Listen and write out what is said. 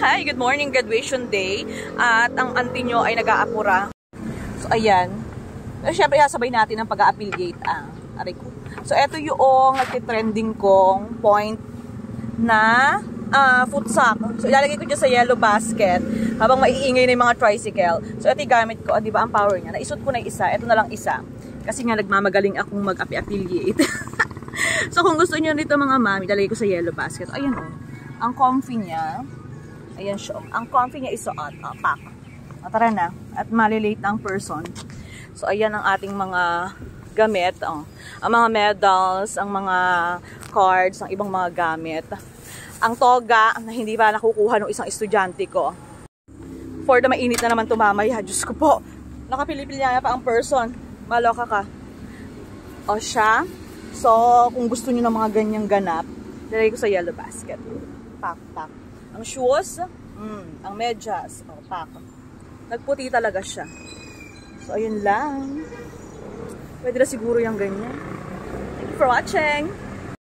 Hi, good morning, graduation day. At ang auntie nyo ay nag-aapura. So, ayan. Siyempre, sabay natin ang pag-a-affiliate. Aray ko. So, eto yung nagtitrending kong point na food sack. So, ilalagay ko dyan sa yellow basket habang maiingay na yung mga tricycle. So, ito yung gamit ko. Di ba ang power niya? Naisot ko na isa. Ito na lang isa. Kasi nga, nagmamagaling akong mag-affiliate. So, kung gusto niyo nito mga mami, ilalagay ko sa yellow basket. Ayan o. Ang comfy niya. Ayan siya. Ang comfy niya isuot. Pack. Tara na. At malilate na ang person. So, ayan ang ating mga gamit. Ang mga medals, ang mga cards, ang ibang mga gamit. Ang toga na hindi pa nakukuha ng isang estudyante ko. For the mainit na naman tumamaya. Diyos ko po. Nakapilipil niya pa ang person. Maloka ka. O siya. So, kung gusto niyo ng mga ganyang ganap, nilagay ko sa yellow basket. Pack. Ang shoes, ang medyas, pack. Nagputi talaga siya. So, ayun lang. Pwede na siguro yung ganyan. Thank you for watching!